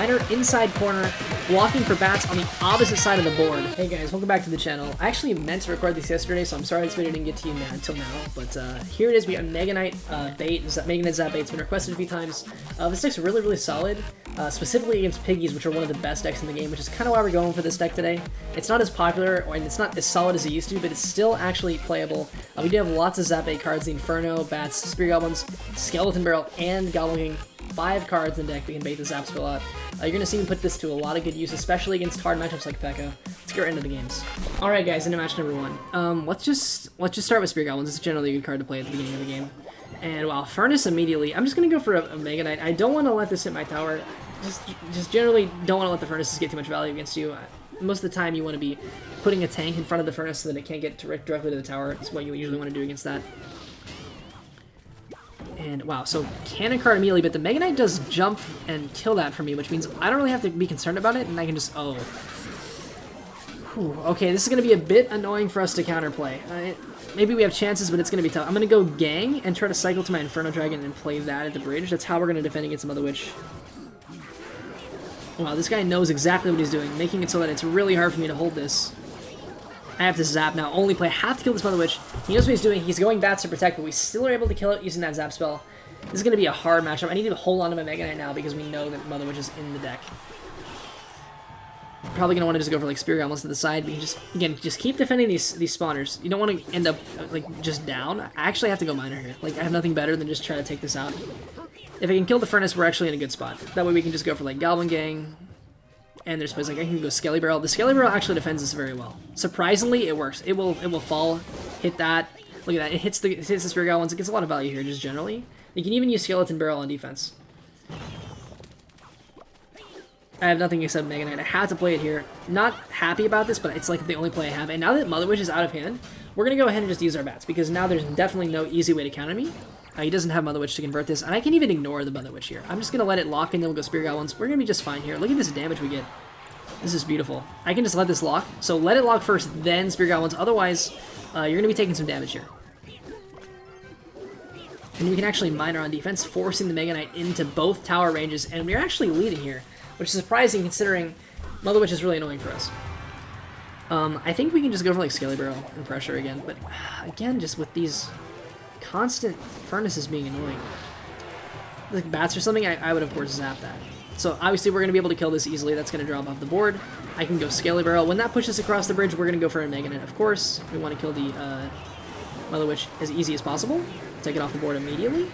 Miner inside corner, blocking for bats on the opposite side of the board. Hey guys, welcome back to the channel. I actually meant to record this yesterday, so I'm sorry this video didn't get to you until now. But here it is, we got MegaKnight Bait. MegaKnight Bait. It's been requested a few times. This deck's really, really solid, specifically against Piggies, which are one of the best decks in the game, which is kind of why we're going for this deck today. It's not as popular, and it's not as solid as it used to, but it's still actually playable. We do have lots of Zap Bait cards, the Inferno, Bats, Spear Goblins, Skeleton Barrel, and Goblin King. 5 cards in the deck that can bait the Zap Spell out. You're going to see him put this to a lot of good use, especially against hard matchups like P.E.K.K.A. Let's get right into the games. Alright guys, into match number 1. Let's just start with Spear Goblins. It's generally a good card to play at the beginning of the game. And wow, Furnace immediately. I'm just going to go for a MegaKnight. I don't want to let this hit my tower. Just generally don't want to let the Furnaces get too much value against you. Most of the time you want to be putting a tank in front of the Furnace so that it can't get directly to the tower. That's what you usually want to do against that. And wow, so cannon card immediately, but the MegaKnight does jump and kill that for me, which means I don't really have to be concerned about it, and I can just, oh. Whew, okay, this is going to be a bit annoying for us to counterplay. Maybe we have chances, but it's going to be tough. I'm going to go Gang and try to cycle to my Inferno Dragon and play that at the bridge. That's how we're going to defend against Mother Witch. Wow, this guy knows exactly what he's doing, making it so that it's really hard for me to hold this. I have to zap now, only play, have to kill this Mother Witch. He knows what he's doing, he's going bats to protect, but we still are able to kill it using that zap spell. This is going to be a hard matchup. I need to hold on to my MegaKnight now because we know that Mother Witch is in the deck. Probably going to want to just go for like Spear Goblins to the side, but you just keep defending these spawners. You don't want to end up like just down. I actually have to go Miner here. Like I have nothing better than just try to take this out. If I can kill the Furnace, we're actually in a good spot. That way we can just go for like Goblin Gang. And there's places like I can go Skelly Barrel. The Skelly Barrel actually defends this very well. Surprisingly, it works. It will fall, hit that. Look at that. It hits the Spear Goblins. It gets a lot of value here just generally. You can even use Skeleton Barrel on defense. I have nothing except MegaKnight. I have to play it here. Not happy about this, but it's like the only play I have. And now that Mother Witch is out of hand, we're gonna go ahead and just use our bats because now there's definitely no easy way to counter me. He doesn't have Mother Witch to convert this, and I can even ignore the Mother Witch here. I'm just going to let it lock, and then we'll go Spear Goblins. We're going to be just fine here. Look at this damage we get. This is beautiful. I can just let this lock. So let it lock first, then Spear Goblins. Otherwise, you're going to be taking some damage here. And we can actually Miner on defense, forcing the MegaKnight into both tower ranges, and we're actually leading here, which is surprising considering Mother Witch is really annoying for us. I think we can just go for like Skelly Barrel and pressure again, but again, just with these constant Furnaces being annoying. Like bats or something, I would of course zap that. So obviously we're going to be able to kill this easily. That's going to drop off the board. I can go Skelly Barrel. When that pushes across the bridge, we're going to go for a MegaKnight, of course. We want to kill the Mother Witch as easy as possible. Take it off the board immediately.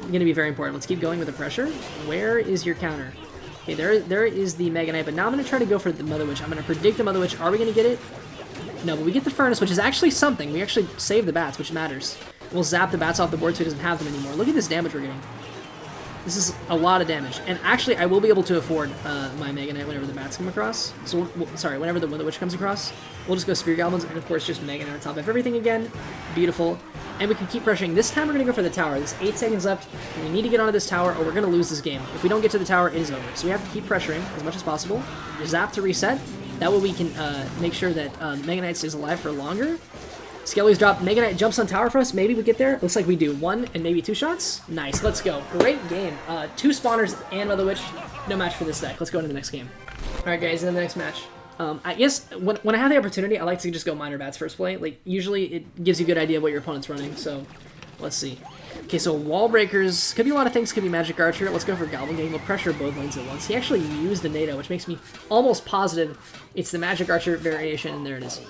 Going to be very important. Let's keep going with the pressure. Where is your counter? Okay, there is the MegaKnight, but now I'm going to try to go for the Mother Witch. I'm going to predict the Mother Witch. Are we going to get it? No, but we get the Furnace, which is actually something. We actually save the bats, which matters. We'll zap the bats off the board so he doesn't have them anymore. Look at this damage we're getting. This is a lot of damage. And actually, I will be able to afford my MegaKnight whenever the bats come across. So, sorry, whenever the Mother Witch comes across. We'll just go Spear Goblins, and of course, just MegaKnight on top of everything again. Beautiful. And we can keep pressuring. This time, we're going to go for the tower. There's 8 seconds left, and we need to get onto this tower, or we're going to lose this game. If we don't get to the tower, it is over. So we have to keep pressuring as much as possible. Zap to reset. That way we can make sure that MegaKnight stays alive for longer. Skelly's dropped. MegaKnight jumps on tower for us. Maybe we get there. Looks like we do. 1 and maybe 2 shots. Nice. Let's go. Great game. 2 spawners and Mother Witch. No match for this deck. Let's go into the next game. Alright guys, in the next match. I guess when I have the opportunity, I like to just go Miner Bats first play. Like, usually it gives you a good idea of what your opponent's running. So, let's see. Okay, so Wall Breakers. Could be a lot of things. Could be Magic Archer. Let's go for Goblin Gang. We'll pressure both lanes at once. He actually used the NATO, which makes me almost positive it's the Magic Archer variation, and there it is.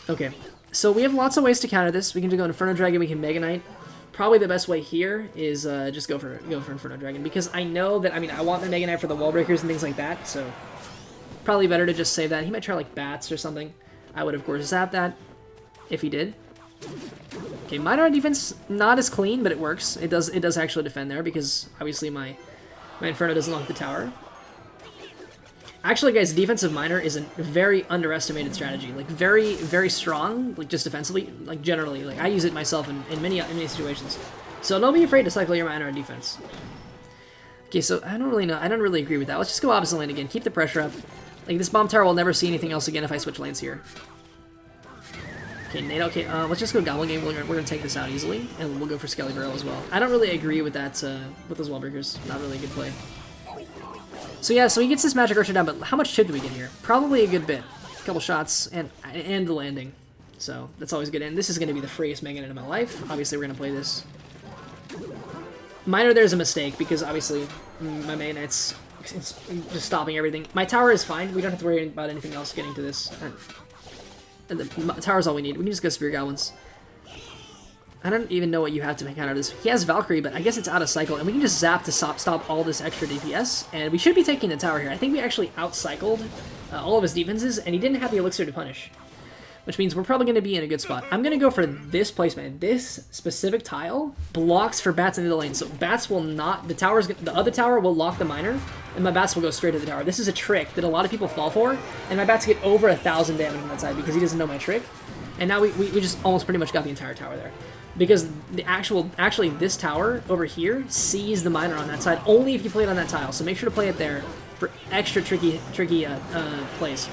Okay, so we have lots of ways to counter this. We can just go Inferno Dragon, we can MegaKnight. Probably the best way here is just go for Inferno Dragon, because I know that, I want the MegaKnight for the Wall Breakers and things like that, so probably better to just save that. He might try like bats or something. I would of course zap that, if he did. Okay, Miner on defense, not as clean, but it works. It does actually defend there, because obviously my Inferno doesn't lock the tower. Actually, guys, defensive Miner is a very underestimated strategy. Like, very, very strong, like, just defensively, like, generally. Like, I use it myself in many situations. So don't be afraid to cycle your Miner on defense. Okay, so I don't really know. I don't really agree with that. Let's just go opposite lane again. Keep the pressure up. Like, this bomb tower will never see anything else again if I switch lanes here. Okay, NATO. Okay, let's just go Goblin Game. We're gonna take this out easily, and we'll go for Skelly Barrel as well. I don't really agree with that, with those wall breakers. Not really a good play. So yeah, so he gets this Magic Archer down, but how much chip do we get here? Probably a good bit. A couple shots, and the landing. So that's always good. And this is gonna be the freest Mega Knight of my life. Obviously, we're gonna play this. Miner there's a mistake, because obviously, my Mega Knight's just stopping everything. My tower is fine. We don't have to worry about anything else getting to this. And the tower's all we need. We can just go Spear Goblins. I don't even know what you have to counter this. He has Valkyrie, but I guess it's out of cycle, and we can just zap to stop all this extra DPS, and we should be taking the tower here. I think we actually out-cycled all of his defenses, and he didn't have the Elixir to punish, which means we're probably going to be in a good spot. I'm going to go for this placement. This specific tile blocks for bats into the lane, so bats will not... The other tower will lock the miner, and my bats will go straight to the tower. This is a trick that a lot of people fall for, and my bats get over 1,000 damage on that side because he doesn't know my trick. And now we just almost pretty much got the entire tower there. Because the actually this tower over here sees the miner on that side only if you play it on that tile. So make sure to play it there for extra tricky plays.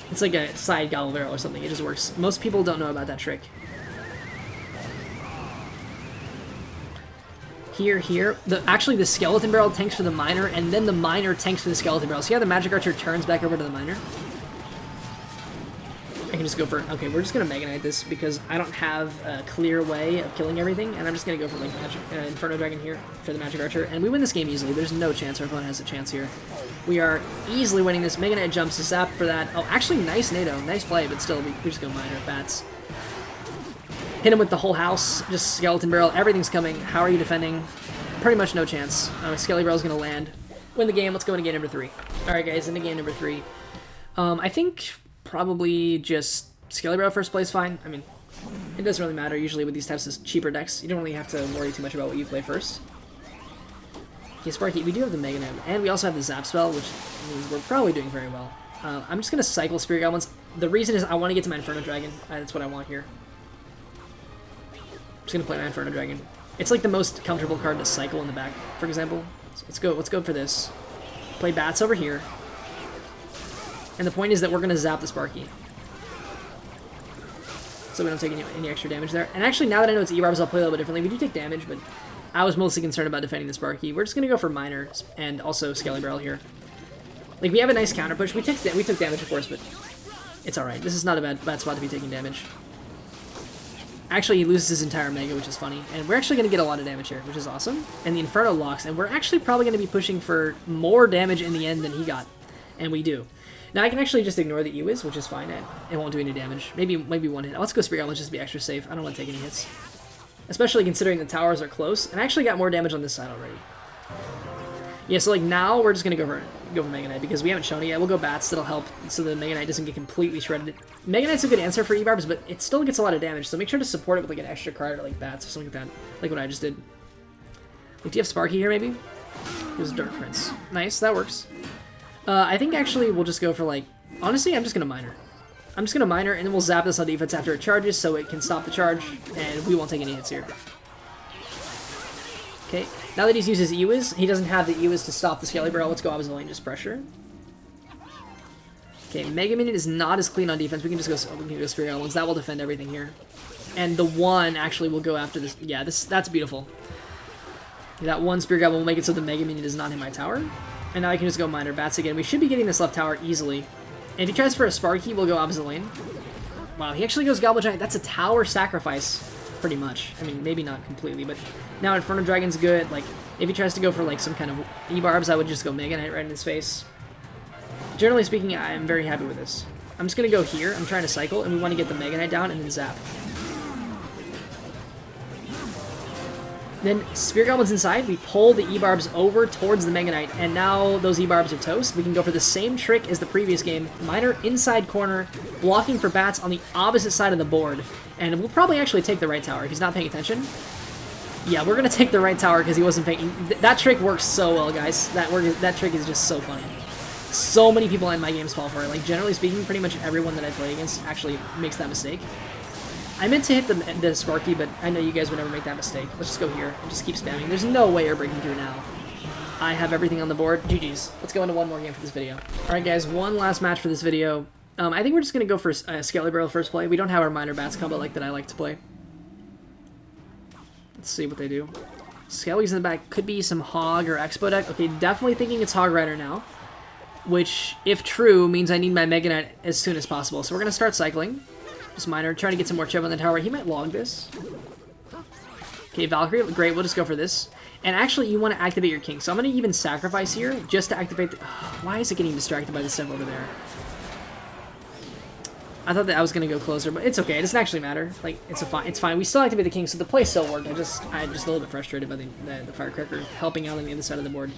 It's like a side Gobble Barrel or something. It just works. Most people don't know about that trick. Here. Actually, the Skeleton Barrel tanks for the miner, and then the miner tanks for the Skeleton Barrel. See how the Magic Archer turns back over to the miner? I can just go for... Okay, we're just going to Mega Knight this because I don't have a clear way of killing everything, and I'm just going to go for like Inferno Dragon here for the Magic Archer, and we win this game easily. There's no chance our opponent has a chance here. We are easily winning this. Mega Knight jumps to zap for that. Oh, actually, nice NATO. Nice play, but still, we just go Miner. Bats. Hit him with the whole house. Just Skeleton Barrel. Everything's coming. How are you defending? Pretty much no chance. Skelly Barrel's going to land. Win the game. Let's go into game number 3. Alright, guys, into game number 3. I think... Probably just Skelly Barrel first place fine. I mean, it doesn't really matter usually with these types of cheaper decks. You don't really have to worry too much about what you play first. Okay, Sparky, we do have the Mega Knight, and we also have the Zap spell, which means we're probably doing very well. I'm just going to cycle Spirit Goblins. The reason is I want to get to my Inferno Dragon. That's what I want here. I'm just going to play my Inferno Dragon. It's like the most comfortable card to cycle in the back, for example. So let's go for this. Play Bats over here. And the point is that we're going to zap the Sparky. So we don't take any extra damage there. And actually, now that I know it's E-Barbs, I'll play a little bit differently. We do take damage, but I was mostly concerned about defending the Sparky. We're just going to go for Miner and also Skelly Barrel here. Like, we have a nice counter push. We took damage, of course, but it's alright. This is not a bad spot to be taking damage. Actually, he loses his entire Mega, which is funny. And we're actually going to get a lot of damage here, which is awesome. And the Inferno locks, and we're actually probably going to be pushing for more damage in the end than he got. And we do. Now I can actually just ignore the E-Wiz, which is fine. It won't do any damage. Maybe one hit. Let's go Spirit Goblin just to be extra safe. I don't want to take any hits. Especially considering the towers are close. And I actually got more damage on this side already. Yeah, so like now we're just going to go for Mega Knight because we haven't shown it yet. We'll go Bats. That'll help so the Mega Knight doesn't get completely shredded. Mega Knight's a good answer for E-Barbs, but it still gets a lot of damage. So make sure to support it with like an extra card or like Bats or something like that. Like what I just did. Like, do you have Sparky here maybe? It was Dark Prince. Nice, that works. I think actually we'll just go for like... Honestly, I'm just going to Miner. I'm just going to Miner, and then we'll zap this on defense after it charges so it can stop the charge, and we won't take any hits here. Okay, now that he's used his E-Wiz, he doesn't have the E-Wiz to stop the Skelly Barrel. Let's go opposite lane, just pressure. Okay, Mega Minion is not as clean on defense. We can just go Spirit Goblins. That will defend everything here. And the one actually will go after this. Yeah, that's beautiful. That one Spirit Goblin will make it so the Mega Minion does not hit my tower. And now I can just go Miner Bats again. We should be getting this left tower easily. And if he tries for a Sparky, we'll go opposite lane. Wow, he actually goes Goblin Giant. That's a tower sacrifice, pretty much. I mean, maybe not completely, but now Inferno Dragon's good. Like, if he tries to go for like some kind of E-Barbs, I would just go Mega Knight right in his face. Generally speaking, I'm very happy with this. I'm just going to go here. I'm trying to cycle, and we want to get the Mega Knight down and then zap. Then Spirit Goblins inside, we pull the E-Barbs over towards the Mega Knight, and now those E-Barbs are toast. We can go for the same trick as the previous game. Miner inside corner, blocking for Bats on the opposite side of the board. And we'll probably actually take the right tower if he's not paying attention. Yeah, we're going to take the right tower because he wasn't paying... That trick works so well, guys. That trick is just so funny. So many people in my games fall for it. Like, generally speaking, pretty much everyone that I play against actually makes that mistake. I meant to hit the Sparky, but I know you guys would never make that mistake. Let's just go here and just keep spamming. There's no way you're breaking through now. I have everything on the board. GG's. Let's go into one more game for this video. Alright guys, one last match for this video. I think we're just going to go for Scaly Barrel first play. We don't have our Minor Bats combo like that I like to play. Let's see what they do. Scaly's in the back. Could be some Hog or Expo deck. Okay, definitely thinking it's Hog Rider now. Which, if true, means I need my Mega Knight as soon as possible. So we're going to start cycling. Just Minor, trying to get some more chip on the tower. He might log this. Okay, Valkyrie, great. We'll just go for this. And actually, you want to activate your King. So I'm going to even sacrifice here just to activate the... why is it getting distracted by the stuff over there? I thought that I was going to go closer, but it's okay. It doesn't actually matter. Like, it's fine. We still activate the King, so the play still worked. I'm just a little bit frustrated by the Firecracker helping out on the other side of the board.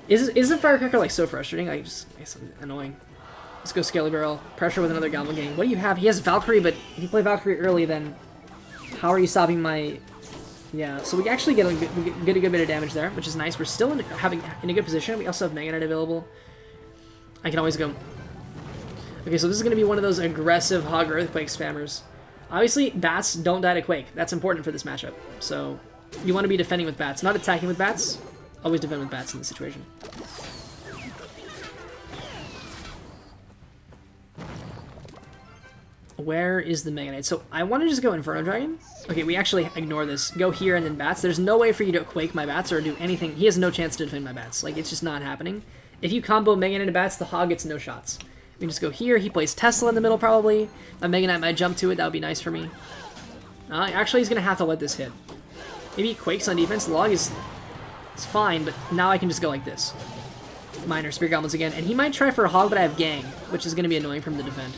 Is the Firecracker, like, so frustrating? Like, it's annoying. Let's go Scaly Barrel. Pressure with another Goblin Gang. What do you have? He has Valkyrie, but if you play Valkyrie early, then how are you stopping my... Yeah, so we actually get a good bit of damage there, which is nice. We're still in a good position. We also have Mega Knight available. I can always go... Okay, so this is going to be one of those aggressive Hog Earthquake spammers. Obviously, Bats don't die to Quake. That's important for this matchup. So you want to be defending with Bats, not attacking with Bats. Always defend with Bats in this situation. Where is the Mega Knight? So I want to just go Inferno Dragon. Okay, we actually ignore this. Go here and then Bats. There's no way for you to Quake my Bats or do anything. He has no chance to defend my Bats. Like, it's just not happening. If you combo Mega Knight into Bats, the Hog gets no shots. We can just go here. He plays Tesla in the middle, probably. My Mega Knight might jump to it. That would be nice for me. Actually, he's going to have to let this hit. Maybe he Quakes on defense. The log is fine, but now I can just go like this. Minor Spear Goblins again. And he might try for a Hog, but I have Gang, which is going to be annoying for him to defend.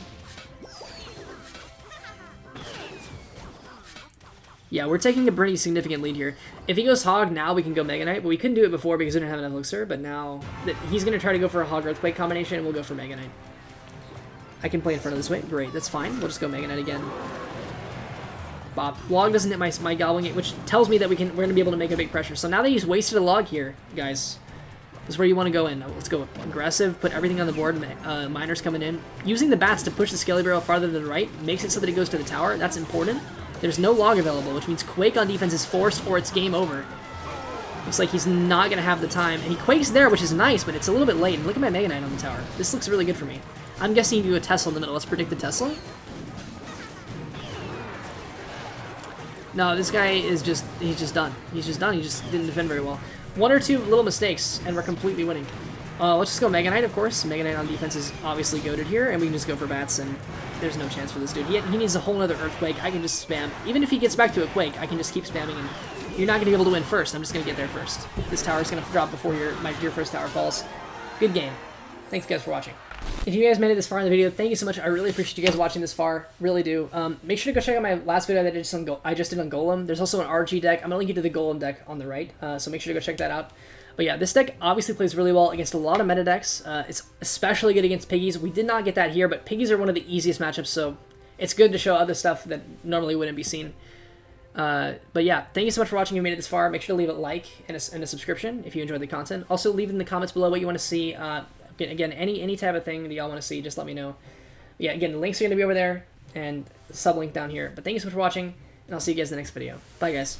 Yeah, we're taking a pretty significant lead here. If he goes Hog, now we can go Mega Knight, but we couldn't do it before because we didn't have enough Elixir, but now that he's going to try to go for a Hog Earthquake combination, and we'll go for Mega Knight. I can play in front of this way. Great, that's fine. We'll just go Mega Knight again. Bob. Log doesn't hit my Goblin Gate, which tells me that we're going to be able to make a big pressure. So now that he's wasted a log here, guys, this is where you want to go in. Let's go aggressive, put everything on the board. Miners coming in. Using the Bats to push the Scaly Barrel farther to the right makes it so that it goes to the tower. That's important. There's no log available, which means Quake on defense is forced or it's game over. Looks like he's not going to have the time. And he Quakes there, which is nice, but it's a little bit late. And look at my Mega Knight on the tower. This looks really good for me. I'm guessing you do a Tesla in the middle. Let's predict the Tesla. No, this guy is just... He's just done. He's just done. He just didn't defend very well. One or two little mistakes, and we're completely winning. Let's just go Mega Knight, of course. Mega Knight on defense is obviously goated here, and we can just go for Bats, and there's no chance for this dude. He needs a whole other Earthquake. I can just spam. Even if he gets back to a Quake, I can just keep spamming, and you're not going to be able to win first. I'm just going to get there first. This tower is going to drop before your first tower falls. Good game. Thanks, guys, for watching. If you guys made it this far in the video, thank you so much. I really appreciate you guys watching this far. Really do. Make sure to go check out my last video that I just did on Golem. There's also an RG deck. I'm going to link you to the Golem deck on the right, so make sure to go check that out. But yeah, this deck obviously plays really well against a lot of meta decks. It's especially good against Piggies. We did not get that here, but Piggies are one of the easiest matchups, so it's good to show other stuff that normally wouldn't be seen. But yeah, thank you so much for watching. If you made it this far, make sure to leave a like and a subscription if you enjoyed the content. Also, leave in the comments below what you want to see. Again, any type of thing that y'all want to see, just let me know. But yeah, again, the links are going to be over there and sub link down here. But thank you so much for watching, and I'll see you guys in the next video. Bye, guys.